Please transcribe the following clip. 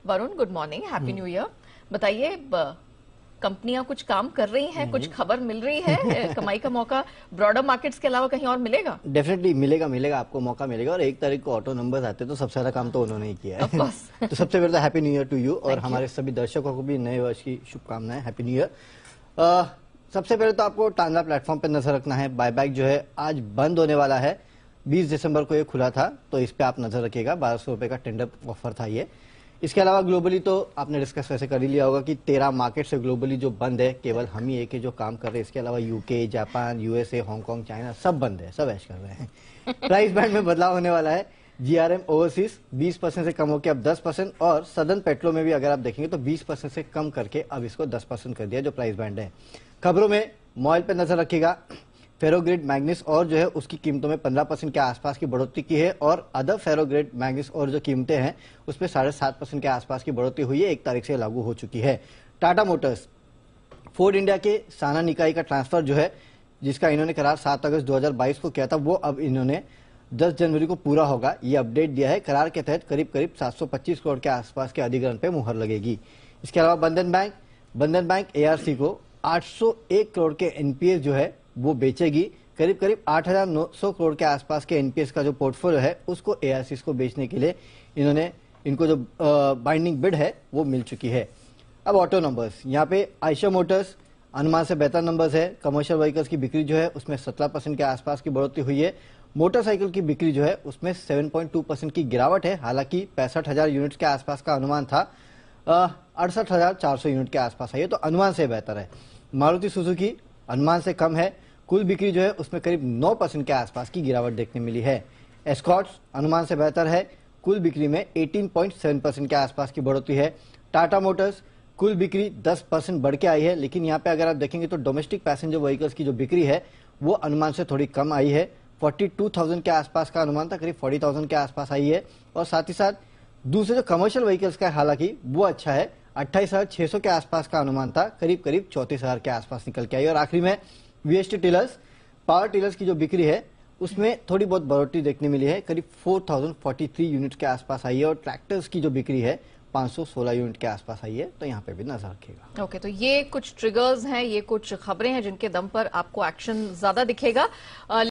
Varun, good morning, happy new year. बताइए, कंपनियां कुछ काम कर रही हैं, कुछ खबर मिल रही है, कमाई का मौका ब्रॉडर मार्केट्स के अलावा कहीं और मिलेगा? डेफिनेटली मिलेगा, आपको मौका मिलेगा। और 1 तारीख को ऑटो नंबर्स आते तो सबसे ज्यादा काम तो उन्होंने ही किया है। तो सबसे पहले तो happy new year to you, और हमारे सभी दर्शकों को भी नए वर्ष की शुभकामनाएं, हैप्पी न्यू ईयर। सबसे पहले तो आपको टांगा प्लेटफॉर्म पर नजर रखना है। बायबैक जो है आज बंद होने वाला है। 20 दिसंबर को ये खुला था, तो इस पे आप नजर रखिएगा। 1200 रुपए का टेंडर ऑफर था ये। इसके अलावा ग्लोबली तो आपने डिस्कस वैसे कर ही लिया होगा कि 13 मार्केट से ग्लोबली जो बंद है, केवल हम ही एक है जो काम कर रहे हैं। इसके अलावा UK, Japan, USA, Hong Kong, China सब बंद है, सब ऐश कर रहे हैं। प्राइस बैंड में बदलाव होने वाला है। जीआरएम ओवरसीज 20% से कम होकर अब 10%, और सदर्न पेट्रो में भी अगर आप देखेंगे तो 20% से कम करके अब इसको 10% कर दिया जो प्राइस बैंड है। खबरों में मॉइल पर नजर रखिएगा। फेरोग्रेड मैग्नीस और जो है उसकी कीमतों में 15% के आसपास की बढ़ोतरी की है, और अदर फेरोग्रेड मैग्नीस और जो कीमतें हैं उसमें 7.5% के आसपास की बढ़ोतरी हुई है। 1 तारीख से लागू हो चुकी है। टाटा मोटर्स, फोर्ड इंडिया के साना निकाय का ट्रांसफर जो है, जिसका इन्होंने करार 7 अगस्त 2022 को किया था, वो अब इन्होंने 10 जनवरी को पूरा होगा, ये अपडेट दिया है। करार के तहत करीब 725 करोड़ के आसपास के अधिग्रहण पे मुहर लगेगी। इसके अलावा बंधन बैंक एआरसी को 801 करोड़ के एनपीएस जो है वो बेचेगी। करीब 8,900 करोड़ के आसपास के एनपीएस का जो पोर्टफोलियो है उसको एआरसी को बेचने के लिए इनको जो बाइंडिंग बिड है वो मिल चुकी है। अब ऑटो नंबर्स, यहाँ पे आयशर मोटर्स अनुमान से बेहतर नंबर्स है। कमर्शियल व्हीकल्स की बिक्री जो है उसमें 17% के आसपास की बढ़ोतरी हुई है। मोटरसाइकिल की बिक्री जो है उसमें 7.2% की गिरावट है। हालांकि 65,000 यूनिट्स के आसपास का अनुमान था, 68,400 यूनिट के आसपास है, ये तो अनुमान से बेहतर है। मारुति सुजुकी अनुमान से कम है। कुल बिक्री जो है उसमें करीब 9% के आसपास की गिरावट देखने मिली है। एस्कॉर्ट्स अनुमान से बेहतर है। कुल बिक्री में 18.7% के आसपास की बढ़ोतरी है। टाटा मोटर्स कुल बिक्री 10% बढ़ के आई है, लेकिन यहाँ पे अगर आप देखेंगे तो डोमेस्टिक पैसेंजर व्हीकल्स की जो बिक्री है वो अनुमान से थोड़ी कम आई है। 42,000 के आसपास का अनुमान था, करीब 40,000 के आसपास आई है। और साथ ही साथ दूसरे जो कमर्शियल व्हीकल्स का हालांकि वो अच्छा है, 28,600 के आसपास का अनुमान था, करीब 34,000 के आसपास निकल के आई। और आखिरी में वीएसटी टिलर्स, पावर टिलर्स की जो बिक्री है उसमें थोड़ी बहुत बढ़ोतरी देखने मिली है, करीब 4,043 यूनिट के आसपास आई है। और ट्रैक्टर्स की जो बिक्री है 516 यूनिट के आसपास आई है। तो यहाँ पे भी नजर रखिएगा। ओके, तो ये कुछ ट्रिगर्स हैं, ये कुछ खबरें हैं जिनके दम पर आपको एक्शन ज्यादा दिखेगा।